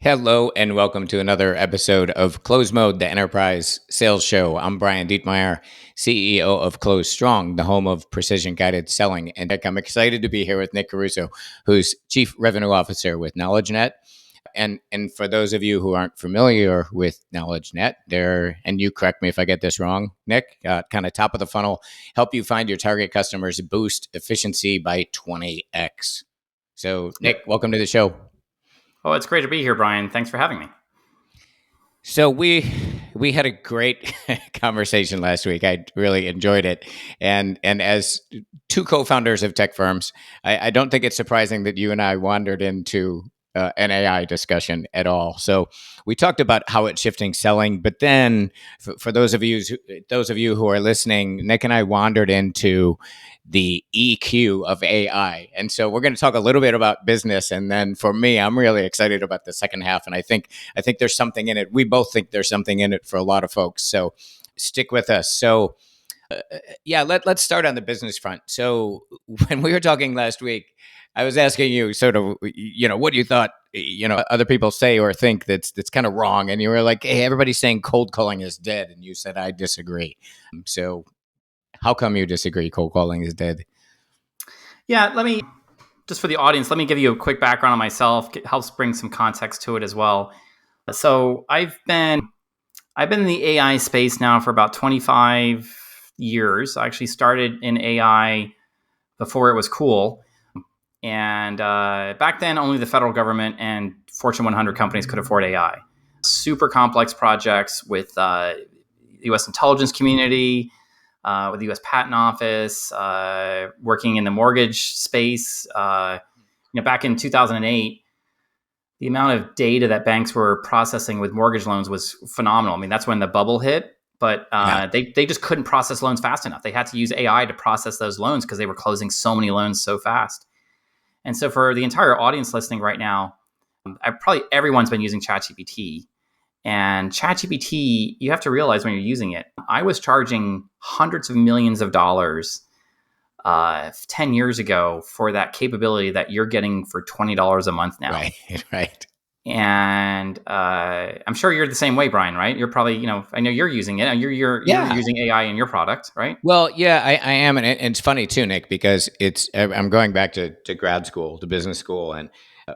Hello and welcome to another episode of Close Mode, the Enterprise Sales Show. I'm Brian Dietmeyer, CEO of Close Strong, the home of precision guided selling. And I'm excited to be here with Nick Caruso, who's Chief Revenue Officer with KnowledgeNet. And for those of you who aren't familiar with KnowledgeNet, and you correct me if I get this wrong, Nick, kind of top of the funnel, help you find your target customers, boost efficiency by 20x. So, Nick, welcome to the show. Oh, it's great to be here, Brian. Thanks for having me. So we had a great conversation last week. I really enjoyed it, and as two co-founders of tech firms, I don't think it's surprising that you and I wandered into an AI discussion at all. So we talked about how it's shifting selling, but then for those of you who are listening, Nick and I wandered into the EQ of AI. And so we're going to talk a little bit about business. And then for me, I'm really excited about the second half. And I think there's something in it. We both think there's something in it for a lot of folks. So stick with us. So let's start on the business front. So when we were talking last week, I was asking you sort of, what you thought, other people say or think that's kind of wrong. And you were like, hey, everybody's saying cold calling is dead. And you said, I disagree. So how come you disagree? Cold calling is dead. Yeah, just for the audience, let me give you a quick background on myself. It helps bring some context to it as well. So I've been in the AI space now for about 25 years. I actually started in AI before it was cool. And back then, only the federal government and Fortune 100 companies could afford AI. Super complex projects with the U.S. intelligence community, with the U.S. Patent Office, working in the mortgage space. Back in 2008, the amount of data that banks were processing with mortgage loans was phenomenal. I mean, that's when the bubble hit, but they just couldn't process loans fast enough. They had to use AI to process those loans because they were closing so many loans so fast. And so for the entire audience listening right now, probably everyone's been using ChatGPT. And ChatGPT, you have to realize when you're using it, I was charging hundreds of millions of dollars 10 years ago for that capability that you're getting for $20 a month now. Right. And I'm sure you're the same way, Brian, right? You're probably, I know you're using it. You're using AI in your product, right? Well, yeah, I am. And it's funny too, Nick, because I'm going back to grad school, to business school. And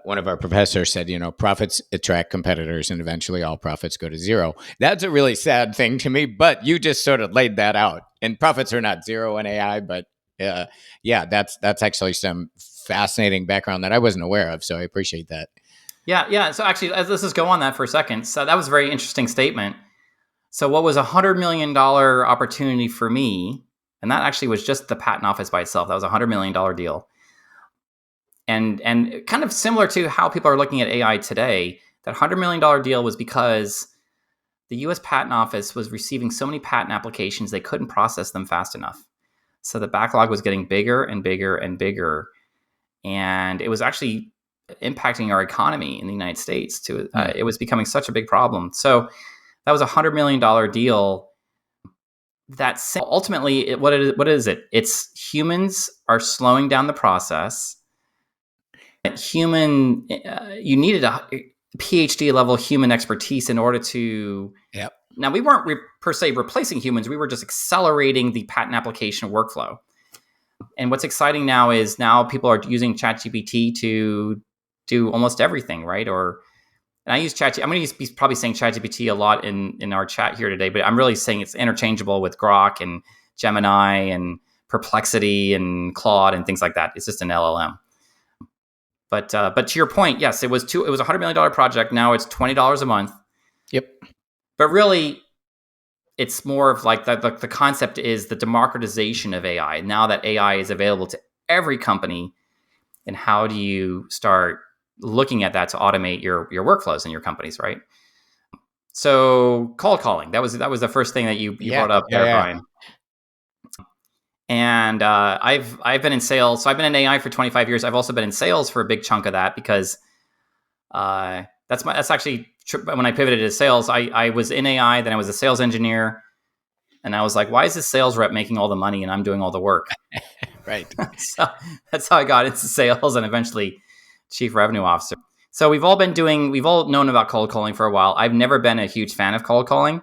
one of our professors said, profits attract competitors and eventually all profits go to zero. That's a really sad thing to me, but you just sort of laid that out. And profits are not zero in AI, but that's actually some fascinating background that I wasn't aware of. So I appreciate that. Yeah. So actually, let's just go on that for a second. So that was a very interesting statement. So what was $100 million opportunity for me, and that actually was just the patent office by itself. That was a $100 million deal. And kind of similar to how people are looking at AI today, that $100 million deal was because the U.S. Patent Office was receiving so many patent applications, they couldn't process them fast enough. So the backlog was getting bigger and bigger and bigger. And it was actually impacting our economy in the United States too. It was becoming such a big problem. So that was a $100 million deal. That's ultimately what is it? It's humans are slowing down the process. You needed a PhD level human expertise in order to. Yep. Now we weren't per se replacing humans. We were just accelerating the patent application workflow. And what's exciting now is people are using ChatGPT to do almost everything, right? And I use ChatGPT. I'm going to be probably saying ChatGPT a lot in our chat here today, but I'm really saying it's interchangeable with Grok and Gemini and Perplexity and Claude and things like that. It's just an LLM. But to your point, yes, it was a $100 million project. Now it's $20 a month. Yep. But really, it's more of like the concept is the democratization of AI. Now that AI is available to every company, and how do you start looking at that to automate your workflows in your companies, right? So cold calling, that was the first thing that you brought up there, Brian. And I've been in sales. So I've been in AI for 25 years. I've also been in sales for a big chunk of that because that's actually when I pivoted to sales. I was in AI, then I was a sales engineer, and I was like, why is this sales rep making all the money and I'm doing all the work? Right. So that's how I got into sales and eventually chief revenue officer. So we've all known about cold calling for a while. I've never been a huge fan of cold calling.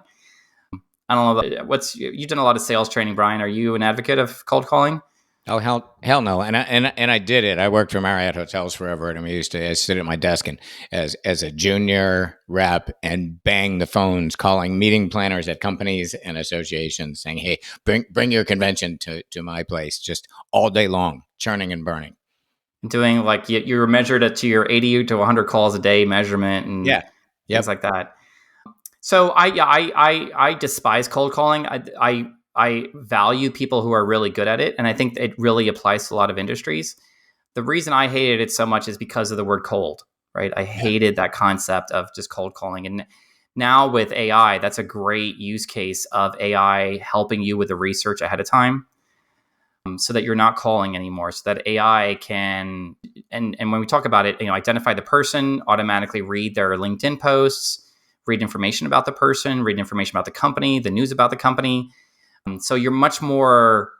I don't know you've done a lot of sales training, Brian. Are you an advocate of cold calling? Oh hell no! And I did it. I worked for Marriott Hotels forever, and I sit at my desk and as a junior rep and bang the phones, calling meeting planners at companies and associations, saying, "Hey, bring your convention to my place," just all day long, churning and burning. Doing like you were measured to your 80 to 100 calls a day measurement and Yeah. things Yep. like that. So I despise cold calling. I value people who are really good at it, and I think it really applies to a lot of industries. The reason I hated it so much is because of the word cold, right? I Yeah. hated that concept of just cold calling. And now with AI, that's a great use case of AI helping you with the research ahead of time, so that you're not calling anymore, so that AI can, and when we talk about it, identify the person, automatically read their LinkedIn posts, read information about the person, read information about the company, the news about the company. So you're much more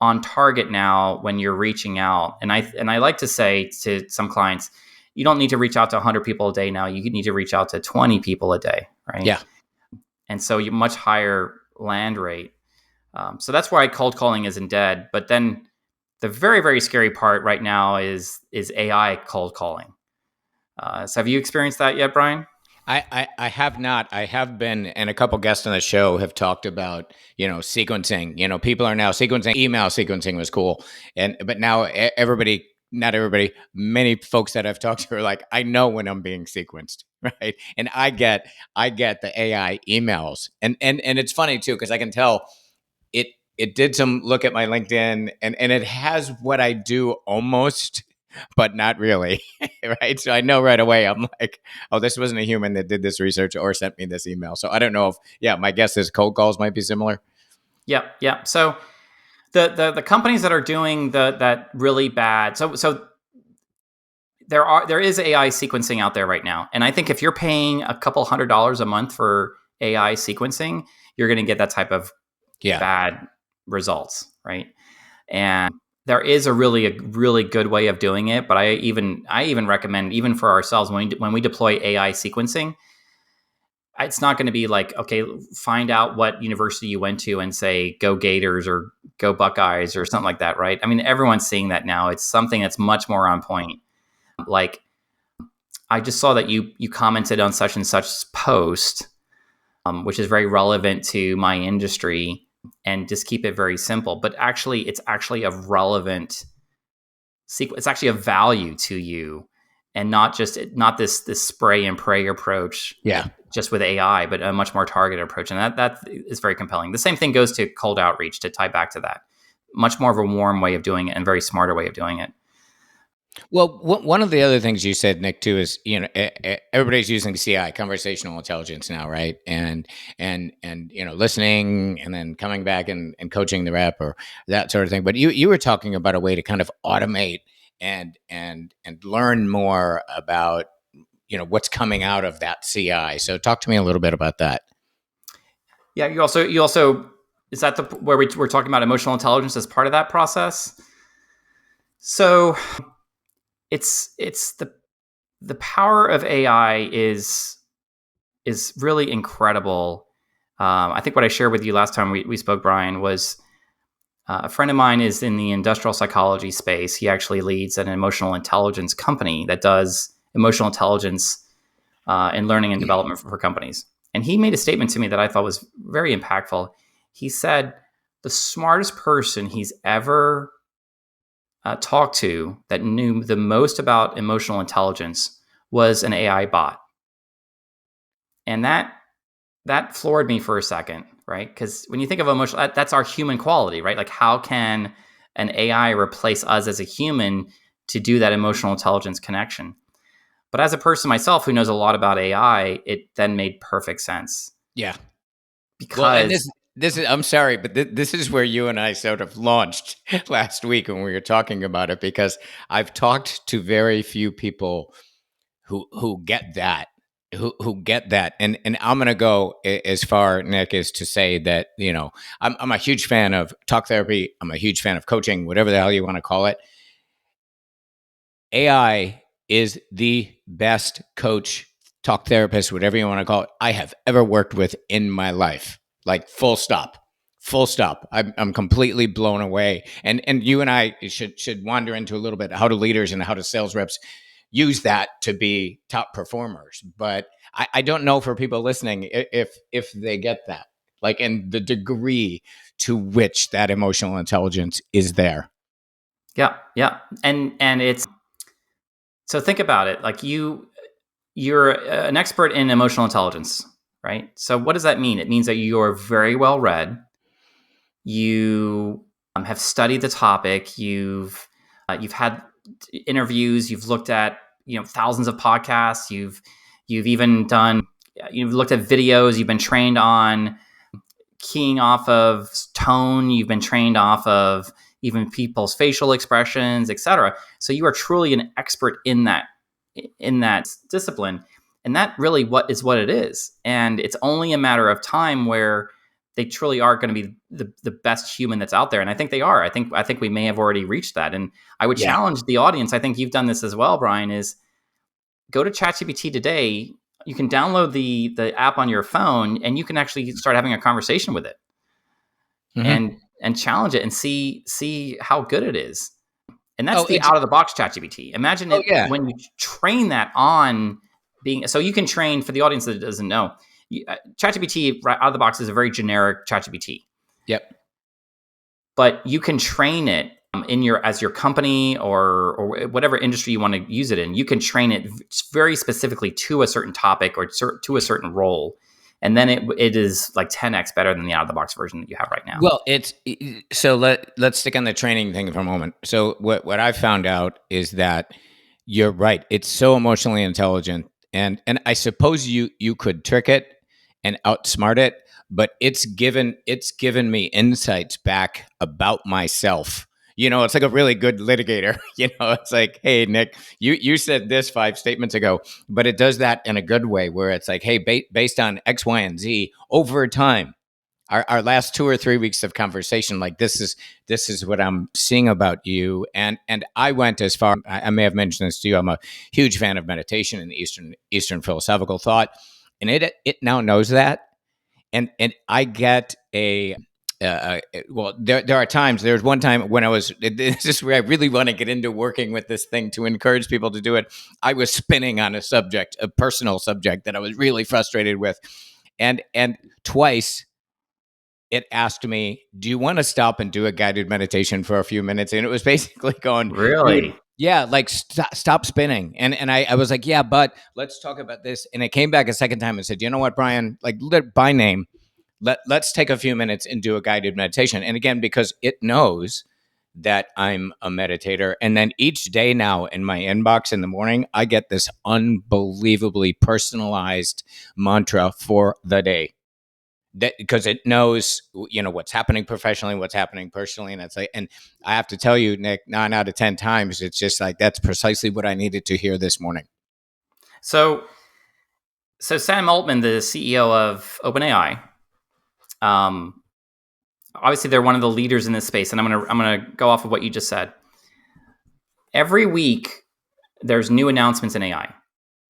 on target now when you're reaching out. And I like to say to some clients, you don't need to reach out to 100 people a day now. You need to reach out to 20 people a day, right? Yeah. And so you much higher land rate. So that's why cold calling isn't dead. But then the very, very scary part right now is AI cold calling. So have you experienced that yet, Brian? I have not. I have been, and a couple guests on the show have talked about, sequencing. People are now sequencing. Email sequencing was cool, but now everybody, not everybody, many folks that I've talked to are like, I know when I'm being sequenced, right? And I get the AI emails, and it's funny too because I can tell it it did some look at my LinkedIn, and it has what I do almost, but not really. Right. So I know right away, I'm like, oh, this wasn't a human that did this research or sent me this email. So I don't know if, yeah, my guess is cold calls might be similar. Yep, yep. So the companies that are doing that really bad. So there is AI sequencing out there right now, and I think if you're paying a couple $100 a month for AI sequencing, you're going to get that type of Yeah. bad results, right? And there is a really good way of doing it, but I even recommend, even for ourselves, when we deploy AI sequencing, it's not going to be like, okay, find out what university you went to and say go Gators or go Buckeyes or something like that, right? I mean, everyone's seeing that now. It's something that's much more on point. Like, I just saw that you commented on such and such post, which is very relevant to my industry, and just keep it very simple. But actually, it's actually a relevant sequence. It's actually a value to you, and not this spray and pray approach Yeah. just with AI, but a much more targeted approach. And that is very compelling. The same thing goes to cold outreach, to tie back to that. Much more of a warm way of doing it and very smarter way of doing it. Well, one of the other things you said, Nick, too, is everybody's using CI, conversational intelligence, now, right? And listening and then coming back and coaching the rep or that sort of thing. But you were talking about a way to kind of automate and learn more about what's coming out of that CI. So talk to me a little bit about that. Yeah, you also is that the where we're talking about emotional intelligence as part of that process. So it's the power of AI is really incredible. I think what I shared with you last time we spoke, Brian, was a friend of mine is in the industrial psychology space. He actually leads an emotional intelligence company that does emotional intelligence and learning and development for companies. And he made a statement to me that I thought was very impactful. He said the smartest person he's ever talked to that knew the most about emotional intelligence was an AI bot. And that floored me for a second, right? Because when you think of emotional, that's our human quality, right? Like, how can an AI replace us as a human to do that emotional intelligence connection? But as a person myself who knows a lot about AI, it then made perfect sense Yeah. Well, and because this is, I'm sorry, but this is where you and I sort of launched last week when we were talking about it, because I've talked to very few people who get that, who get that, and I'm gonna go as far, Nick, as to say that I'm a huge fan of talk therapy. I'm a huge fan of coaching, whatever the hell you want to call it. AI is the best coach, talk therapist, whatever you want to call it, I have ever worked with in my life. Like full stop. Full stop. I'm completely blown away. And you and I should wander into a little bit how do leaders and how do sales reps use that to be top performers. But I don't know for people listening if they get that. Like and the degree to which that emotional intelligence is there. Yeah, yeah, and it's so think about it. Like you're an expert in emotional intelligence, right? So what does that mean? It means that you're very well read. You have studied the topic. You've had interviews. You've looked at thousands of podcasts. You've even done you've looked at videos. You've been trained on keying off of tone. You've been trained off of even people's facial expressions, etc. So you are truly an expert in that discipline, and that really what it is. And it's only a matter of time where they truly are going to be the best human that's out there, and I think they are. I think we may have already reached that, and I would Yeah. challenge the audience. I think you've done this as well, Brian. Is go to ChatGPT today. You can download the app on your phone, and you can actually start having a conversation with it Mm-hmm. and challenge it and see how good it is. And that's Oh, the out of the box ChatGPT. Imagine oh it yeah. when you train that on being. So you can train for the audience that doesn't know. ChatGPT right out of the box is a very generic ChatGPT, Yep. but you can train it in your as your company or whatever industry you want to use it in. You can train it very specifically to a certain topic or to a certain role, and then it is like 10x better than the out of the box version that you have right now. Well, it's so let's stick on the training thing for a moment. So what I found out is that you're right. It's so emotionally intelligent, and I suppose you could trick it and outsmart it, but it's given me insights back about myself. It's like a really good litigator. It's like, hey, Nick, you said this 5 statements ago, but it does that in a good way, where it's like, hey, based on X, Y, and Z over time our last 2 or 3 weeks of conversation, like this is what I'm seeing about you. And I went as far, I may have mentioned this to you, I'm a huge fan of meditation and Eastern philosophical thought, and it now knows that. And I get well, there are times. There's one time when I was. This is where I really want to get into working with this thing to encourage people to do it. I was spinning on a personal subject that I was really frustrated with, and twice it asked me, "Do you want to stop and do a guided meditation for a few minutes?" And it was basically going, "Dude, Really? yeah, like stop spinning." And I was like, "Yeah, but let's talk about this." And it came back a second time and said, "You know what, Brian? Like by name, let's take a few minutes and do a guided meditation." And again, because it knows that I'm a meditator, and then each day now in my inbox in the morning, I get this unbelievably personalized mantra for the day, that because it knows what's happening professionally, what's happening personally. And it's like, and I have to tell you, Nick, 9 out of 10 times it's just like that's precisely what I needed to hear this morning. So so Sam Altman, the CEO of OpenAI, um, obviously they're one of the leaders in this space, and I'm gonna go off of what you just said. Every week there's new announcements in AI.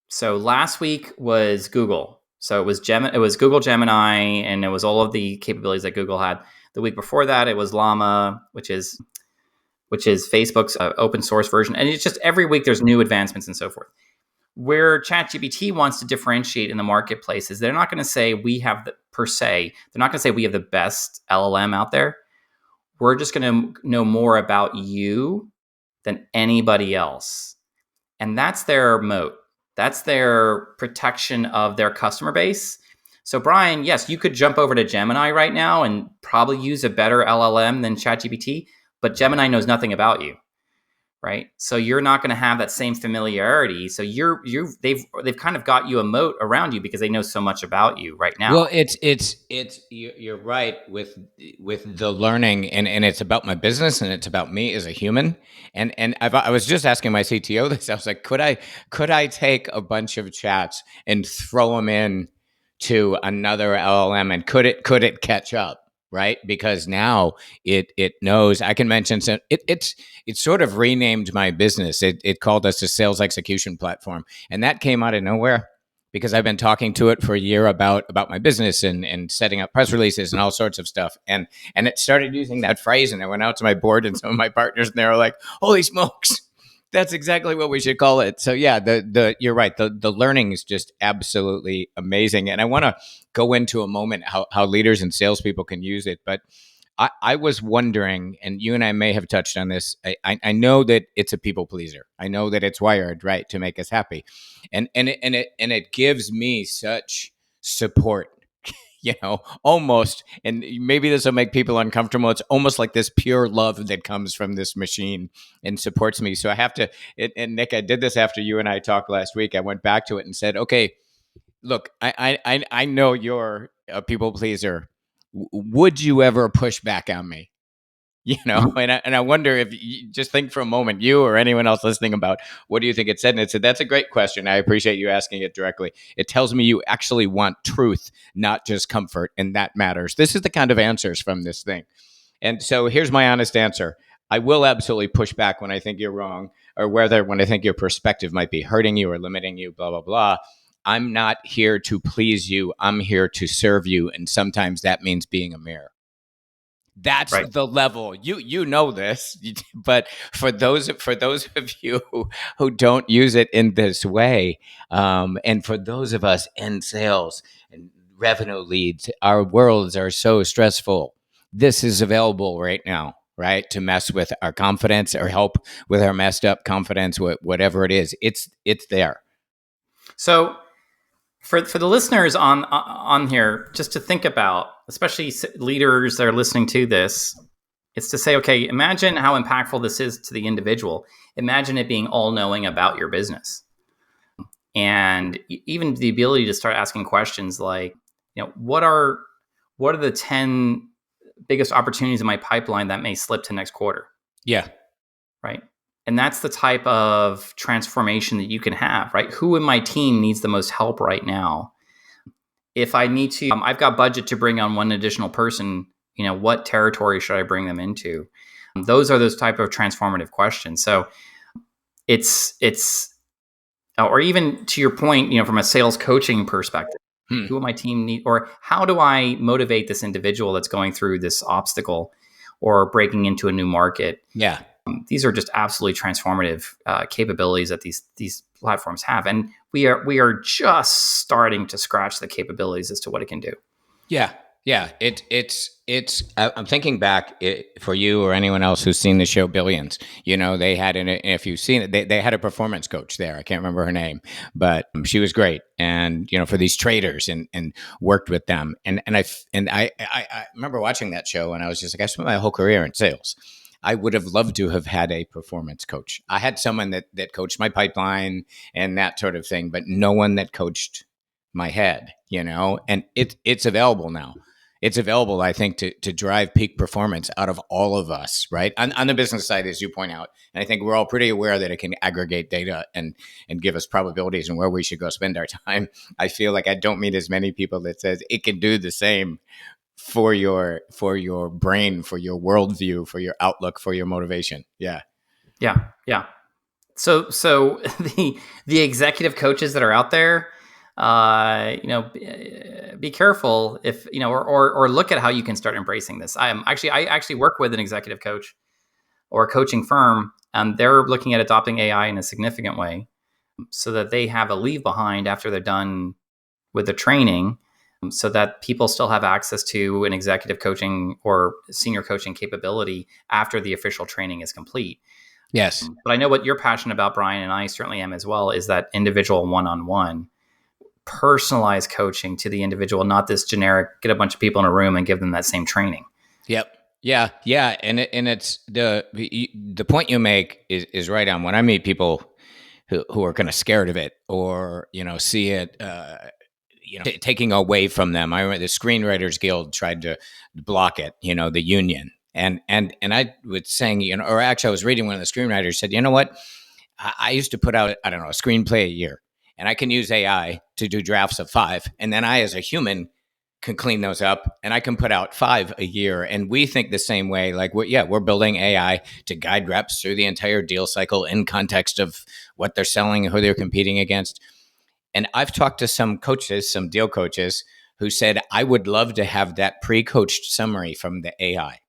So last week was Google. So it was Google Gemini, and it was all of the capabilities that Google had. The week before that, it was Llama, which is Facebook's open source version. And it's just every week there's new advancements and so forth. Where ChatGPT wants to differentiate in the marketplace is they're not going to say we have per se. They're not going to say we have the best LLM out there. We're just going to know more about you than anybody else. And that's their moat. That's their protection of their customer base. So, Brian, yes, you could jump over to Gemini right now and probably use a better LLM than ChatGPT, but Gemini knows nothing about you, right? So you're not going to have that same familiarity. So they've kind of got you a moat around you because they know so much about you right now. Well, you're right with the learning, and it's about my business, and it's about me as a human. And I was just asking my CTO this. I was like, could I take a bunch of chats and throw them in to another LLM, and could it catch up? right? Because now it knows I can mention some, it's sort of renamed my business. It called us a sales execution platform, and that came out of nowhere because I've been talking to it for a year about my business and setting up press releases and all sorts of stuff. And it started using that phrase, and I went out to my board and some of my partners, and they were like, "Holy smokes, that's exactly what we should call it." So yeah, the you're right. The learning is just absolutely amazing, and I want to go into a moment how leaders and salespeople can use it. But I was wondering, and you and I may have touched on this. I know that it's a people pleaser. I know that it's wired right to make us happy, and it gives me such support. Almost, and maybe this will make people uncomfortable. It's almost like this pure love that comes from this machine and supports me. So I have to. And Nick, I did this after you and I talked last week. I went back to it and said, okay, look, I know you're a people pleaser. Would you ever push back on me? And I wonder if you just think for a moment, you or anyone else listening, about what do you think it said. And it said, that's a great question. I appreciate you asking it directly. It tells me you actually want truth, not just comfort, and that matters. This is the kind of answers from this thing. And so here's my honest answer. I will absolutely push back when I think you're wrong, or whether when I think your perspective might be hurting you or limiting you, blah, blah, blah. I'm not here to please you. I'm here to serve you. And sometimes that means being a mirror. That's Right. the level. You know this, but for those of you who don't use it in this way, and for those of us in sales and revenue leads, our worlds are so stressful. This is available right now, right? To mess with our confidence or help with our messed up confidence, whatever it is. It's there. So for the listeners on here, just to think about, especially leaders that are listening to this, it's to say, okay, imagine how impactful this is to the individual. Imagine it being all knowing about your business, and even the ability to start asking questions like, what are the 10 biggest opportunities in my pipeline that may slip to next quarter, Yeah. right? And that's the type of transformation that you can have, right? Who in my team needs the most help right now? If I need to, I've got budget to bring on one additional person, what territory should I bring them into? Those are those type of transformative questions. So it's or even to your point, from a sales coaching perspective, Hmm. who in my team need, or how do I motivate this individual that's going through this obstacle or breaking into a new market? Yeah. These are just absolutely transformative capabilities that these platforms have, and we are just starting to scratch the capabilities as to what it can do. Yeah, yeah. It's. I'm thinking back, for you or anyone else who's seen the show Billions. They had if you've seen it, they had a performance coach there. I can't remember her name, but she was great. And for these traders, and worked with them. And I remember watching that show, and I was just like, I spent my whole career in sales. I would have loved to have had a performance coach. I had someone that coached my pipeline and that sort of thing, but no one that coached my head, and it's available now. It's available, I think, to drive peak performance out of all of us, right? On the business side, as you point out. And I think we're all pretty aware that it can aggregate data and give us probabilities and where we should go spend our time. I feel like I don't meet as many people that says it can do the same for your brain, for your worldview, for your outlook, for your motivation. Yeah. Yeah, yeah. So the executive coaches that are out there, be careful if or look at how you can start embracing this. I actually work with an executive coach or a coaching firm, and they're looking at adopting AI in a significant way, so that they have a leave behind after they're done with the training, so that people still have access to an executive coaching or senior coaching capability after the official training is complete. Yes. But I know what you're passionate about, Brian, and I certainly am as well, is that individual one-on-one personalized coaching to the individual, not this generic, get a bunch of people in a room and give them that same training. Yep. Yeah. Yeah. And it's the point you make is right on. When I meet people who are kind of scared of it, or see it taking away from them. I remember the Screenwriters Guild tried to block it. The union. And I was saying, or actually I was reading, one of the screenwriters said, you know what? I used to put out, I don't know, a screenplay a year, and I can use AI to do drafts of 5. And then I, as a human, can clean those up, and I can put out 5 a year. And we think the same way. Like, we're building AI to guide reps through the entire deal cycle in context of what they're selling and who they're competing against. And I've talked to some coaches, some deal coaches, who said, I would love to have that pre-coached summary from the AI.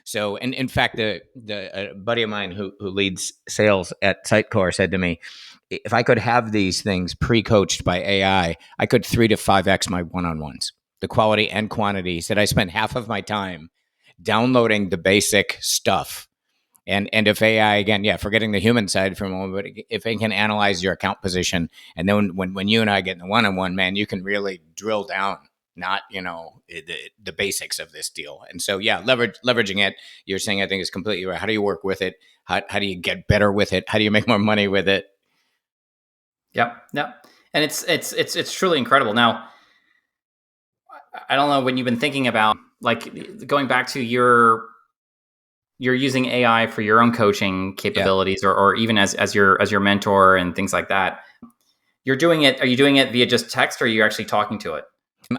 So, and in fact, the buddy of mine who leads sales at Sitecore said to me, if I could have these things pre-coached by I could 3 to 5x my one-on-ones, the quality and quantity. He said I spend half of my time downloading the basic stuff. And if AI, again, yeah, forgetting the human side for a moment, but if it can analyze your account position, and then when you and I get in the one-on-one, man, you can really drill down, not the basics of this deal. And so, yeah, leveraging it, you're saying, I think is completely right. How do you work with it? How do you get better with it? How do you make more money with it? Yep, yep. And it's truly incredible. Now, I don't know when you've been thinking about, like, going back to you're using AI for your own coaching Yeah. capabilities, or even as your mentor and things like that. You're doing it. Are you doing it via just text, or are you actually talking to it?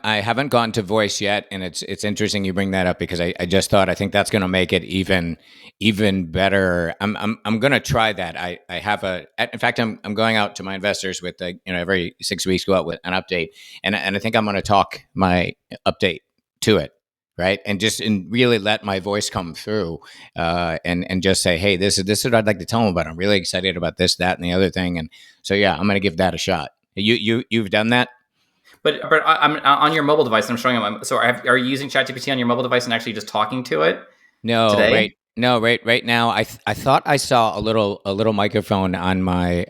I haven't gone to voice yet, and it's interesting you bring that up because I just thought I think that's going to make it even better. I'm going to try that. I have in fact I'm going out to my investors with every 6 weeks go out with an update, and I think I'm going to talk my update to it, right, and really let my voice come through, and just say, hey, this is what I'd like to tell them about. I'm really excited about this, that, and the other thing, and so yeah, I'm going to give that a shot. You've done that. But I'm on your mobile device. I'm showing them. So are you using ChatGPT on your mobile device and actually just talking to it No, today? right. No, right now. I thought I saw a little microphone on my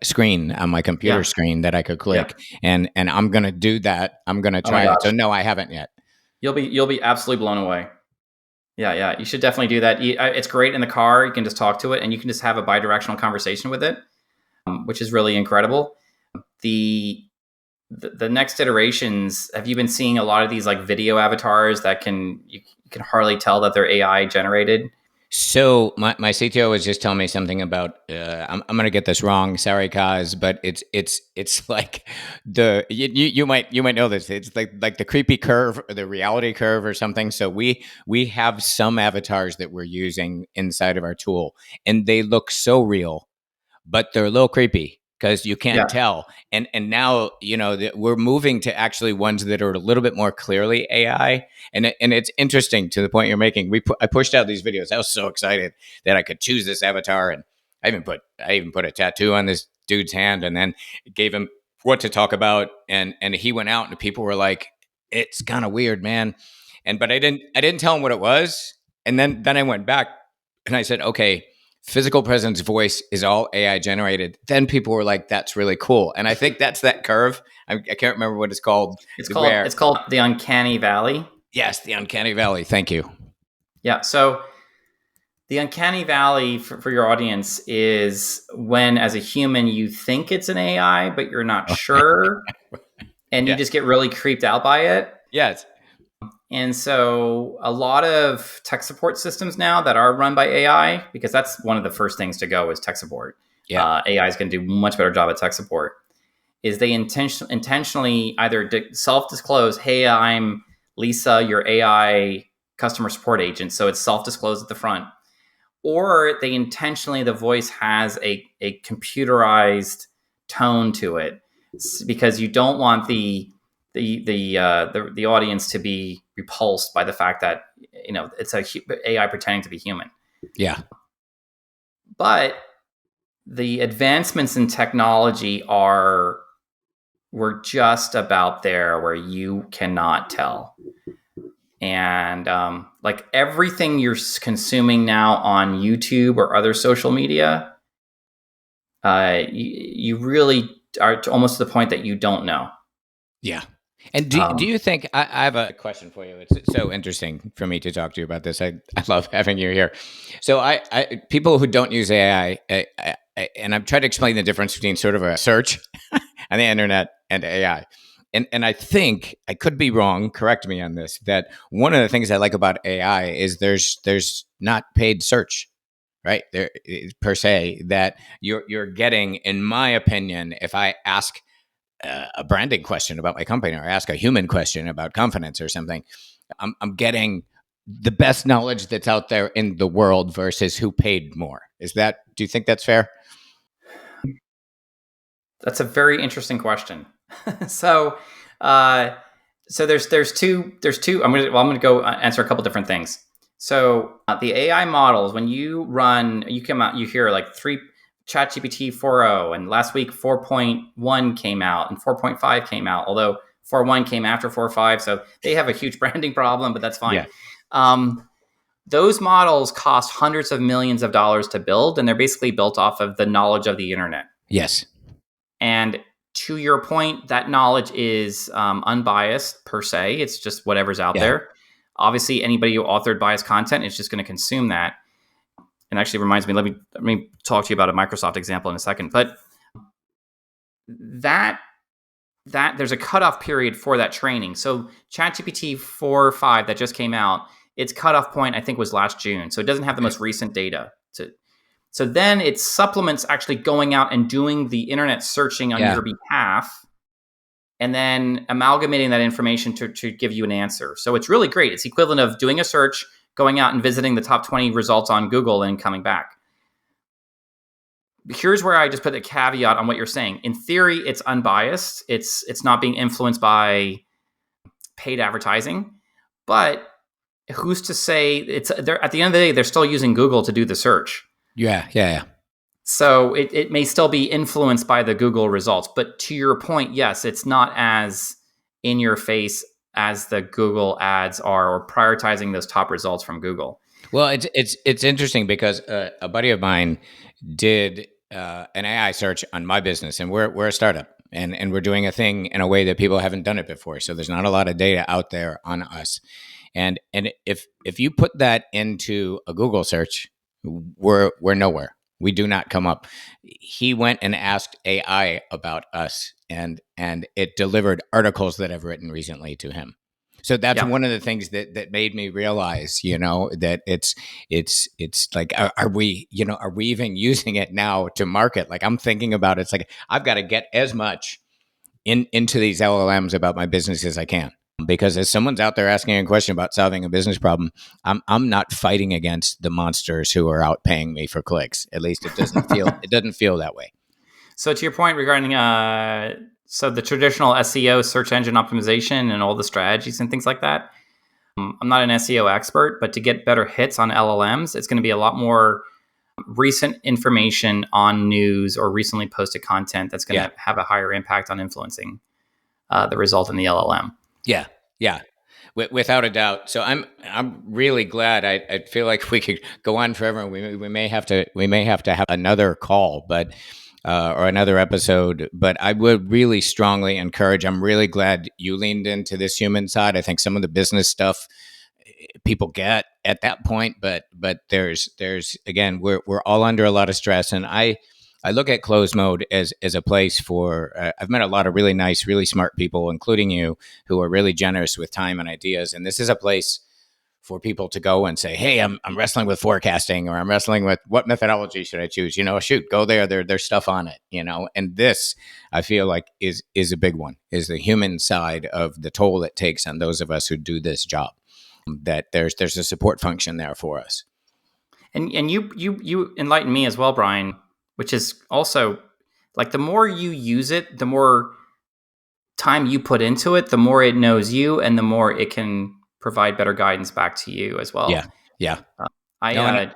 screen, on my computer Yeah, screen, that I could yeah. click, and I'm gonna do that. I'm gonna Oh my try it. So gosh, no, I haven't yet. you'll be absolutely blown away. Yeah, yeah. You should definitely do that. It's great in the car. You can just talk to it, and you can just have a bidirectional conversation with it, which is really incredible. The the next iterations, have you been seeing a lot of these like video avatars that you can hardly tell that they're AI generated? So my CTO was just telling me something about I'm gonna get this wrong, sorry, Kaz, but it's like you might know this. It's like the creepy curve or the reality curve or something. So we have some avatars that we're using inside of our tool, and they look so real, but they're a little creepy because you can't Yeah, tell. And now we're moving to actually ones that are a little bit more clearly AI. And it's interesting to the point you're making. I pushed out these videos. I was so excited that I could choose this avatar, and I even put a tattoo on this dude's hand, and then gave him what to talk about, and he went out, and people were like, "It's kind of weird, man." But I didn't tell him what it was, and then I went back and I said, "Okay, physical presence voice is all AI generated." Then people were like, "That's really cool." And I think that's that curve. I can't remember what it's called. it's Where called the uncanny valley. Yes, the uncanny valley. Thank you. Yeah, so the uncanny valley for your audience is when, as a human, you think it's an AI, but you're not sure, and you Yeah. just get really creeped out by it. Yes. And so, a lot of tech support systems now that are run by AI, because that's one of the first things to go is tech support. Yeah. AI is going to do a much better job at tech support. Is they intentionally either self disclose, "Hey, I'm Lisa, your AI customer support agent," so it's self disclosed at the front, or they intentionally, the voice has a computerized tone to it, because you don't want the audience to be repulsed by the fact that it's a AI pretending to be human. Yeah. But the advancements in technology are we're just about there where you cannot tell. And like everything you're consuming now on YouTube or other social media, you really are almost to the point that you don't know. Yeah. And do Um, you think I have a question for you? It's so interesting for me to talk to you about this. I love having you here. So people who don't use and I'm trying to explain the difference between sort of a search on the internet and AI. And I think I could be wrong. Correct me on this. That one of the things I like about AI is there's not paid search, right? There per se, that you're getting, in my opinion, if I ask a branding question about my company or ask a human question about confidence or something, I'm getting the best knowledge that's out there in the world versus who paid more. Do you think that's fair? That's a very interesting question. so, uh, there's two. I'm gonna go answer a couple different things. So the AI models, when you run, you come out, you hear like three ChatGPT 4.0, and last week 4.1 came out, and 4.5 came out. Although 4.1 came after 4.5, so they have a huge branding problem, but that's fine. Yeah. Those models cost hundreds of millions of dollars to build, and they're basically built off of the knowledge of the internet. Yes. And to your point, that knowledge is unbiased per se. It's just whatever's out Yeah. there. Obviously, anybody who authored biased content is just going to consume that. And actually reminds me, let me talk to you about a Microsoft example in a second. But that there's a cutoff period for that training. So ChatGPT 4.5 that just came out, its cutoff point I think was last June. So it doesn't have the Okay. most recent data. So then it supplements actually going out and doing the internet searching on Yeah. your behalf, and then amalgamating that information to give you an answer. So it's really great. It's equivalent of doing a search, going out and visiting the top 20 results on Google and coming back. Here's where I just put a caveat on what you're saying. In theory, it's unbiased. It's not being influenced by paid advertising, but who's to say they're at the end of the day, they're still using Google to do the search. Yeah. Yeah. Yeah. So it may still be influenced by the Google results. But to your point, yes, it's not as in your face as the Google ads are, or prioritizing those top results from Google. Well, it's interesting because a buddy of mine did an AI search on my business, and we're a startup, and we're doing a thing in a way that people haven't done it before. So there's not a lot of data out there on us, and if you put that into a Google search, we're nowhere. We do not come up. He went and asked AI about us, and it delivered articles that I've written recently to him. So that's Yeah. one of the things that made me realize, that it's like, are we, are we even using it now to market? Like, I'm thinking about it. It's like I've got to get as much into these LLMs about my business as I can, because as someone's out there asking a question about solving a business problem, I'm not fighting against the monsters who are out paying me for clicks. At least it doesn't feel that way. So to your point regarding so the traditional SEO, search engine optimization, and all the strategies and things like that. I'm not an SEO expert, but to get better hits on LLMs, it's going to be a lot more recent information on news or recently posted content that's going Yeah. to have a higher impact on influencing the result in the LLM. Yeah, yeah, without a doubt. So I'm really glad. I feel like we could go on forever. We may have to have another call, but or another episode. But I would really strongly encourage. I'm really glad you leaned into this human side. I think some of the business stuff people get at that point, but there's again, we're all under a lot of stress, and I look at closed mode as a place for. I've met a lot of really nice, really smart people, including you, who are really generous with time and ideas. And this is a place for people to go and say, "Hey, I'm wrestling with forecasting, or I'm wrestling with what methodology should I choose?" Shoot, go there. There's stuff on it. And this I feel like is a big one. Is the human side of the toll it takes on those of us who do this job. That there's a support function there for us. And you enlighten me as well, Brian, which is also like the more you use it, the more time you put into it, the more it knows you, and the more it can provide better guidance back to you as Yeah, well. yeah. I No, and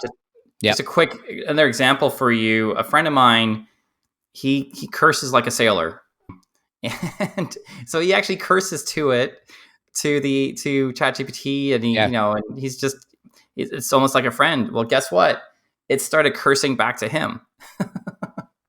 yeah, just a quick another example for you. A friend of mine, he curses like a sailor, and so he actually curses to it to ChatGPT, and yeah, and he's just it's almost like a friend. Well, guess what? It started cursing back to him.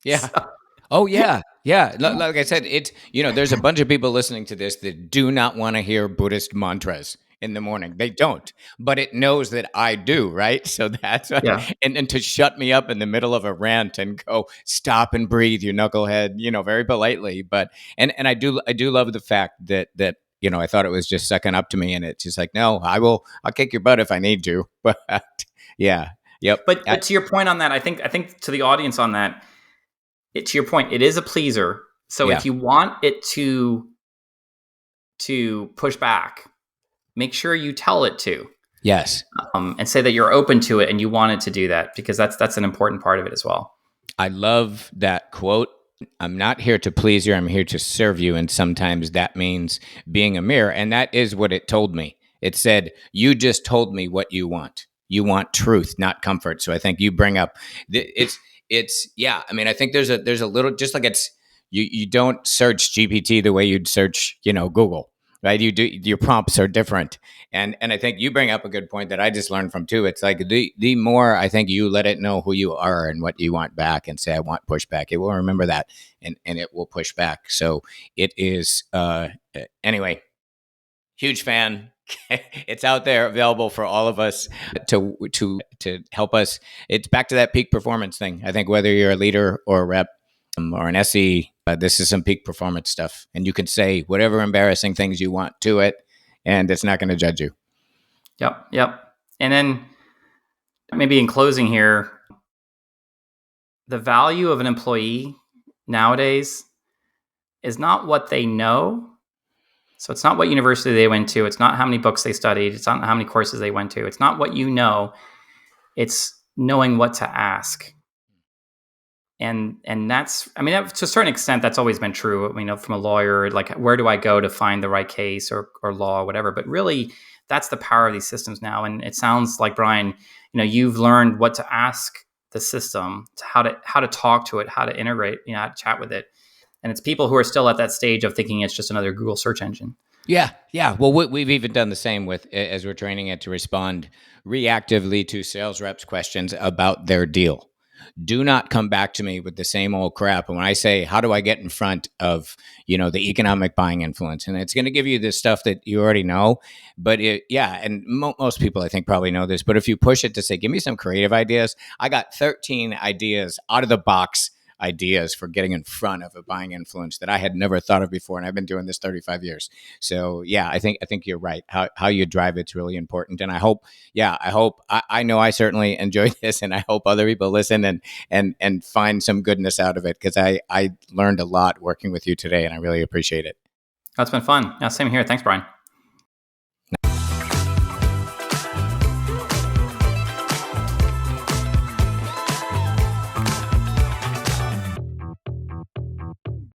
yeah. So, Oh yeah, yeah. Like I said, there's a bunch of people listening to this that do not want to hear Buddhist mantras in the morning. They don't, but it knows that I do, right? So that's yeah. and to shut me up in the middle of a rant and go stop and breathe, you knucklehead, very politely. But and I do love the fact that I thought it was just sucking up to me, and it's just like, no, I'll kick your butt if I need to. But yeah, yep, But to your point on that, I think to the audience on that, to your point, it is a pleaser. So Yeah. if you want it to push back, make sure you tell it to, Yes. and say that you're open to it and you want it to do that, because that's an important part of it as well. I love that quote. I'm not here to please you. I'm here to serve you. And sometimes that means being a mirror. And that is what it told me. It said, you just told me what you want. You want truth, not comfort. So I think you bring up yeah. I mean, I think there's a little, just like you don't search GPT the way you'd search, Google, right? You do, your prompts are different. And I think you bring up a good point that I just learned from too. It's like the more I think you let it know who you are and what you want back, and say I want pushback, it will remember that, and it will push back. So it is anyway. Huge fan. It's out there available for all of us to help us. It's back to that peak performance thing. I think whether you're a leader or a rep, or an SE, this is some peak performance stuff, and you can say whatever embarrassing things you want to it, and it's not going to judge you. Yep, yep. And then maybe in closing here, the value of an employee nowadays is not what they know. So it's not what university they went to. It's not how many books they studied. It's not how many courses they went to. It's not what you know. It's knowing what to ask. And that's, I mean, to a certain extent, that's always been true. I mean, from a lawyer, like, where do I go to find the right case or law or whatever? But really, that's the power of these systems now. And it sounds like, Brian, you've learned what to ask the system, how to talk to it, how to integrate, how to chat with it. And it's people who are still at that stage of thinking it's just another Google search engine. Yeah, yeah. Well, we've even done the same with, as we're training it to respond reactively to sales reps' questions about their deal. Do not come back to me with the same old crap. And when I say, how do I get in front of, the economic buying influence? And it's going to give you this stuff that you already know. But and most people, I think, probably know this. But if you push it to say, give me some creative ideas, I got 13 ideas out of the box ideas for getting in front of a buying influence that I had never thought of before. And I've been doing this 35 years. So yeah, I think you're right. How you drive it's really important. And I know I certainly enjoyed this, and I hope other people listen and find some goodness out of it, because I learned a lot working with you today, and I really appreciate it. That's been fun. Yeah, same here. Thanks, Brian.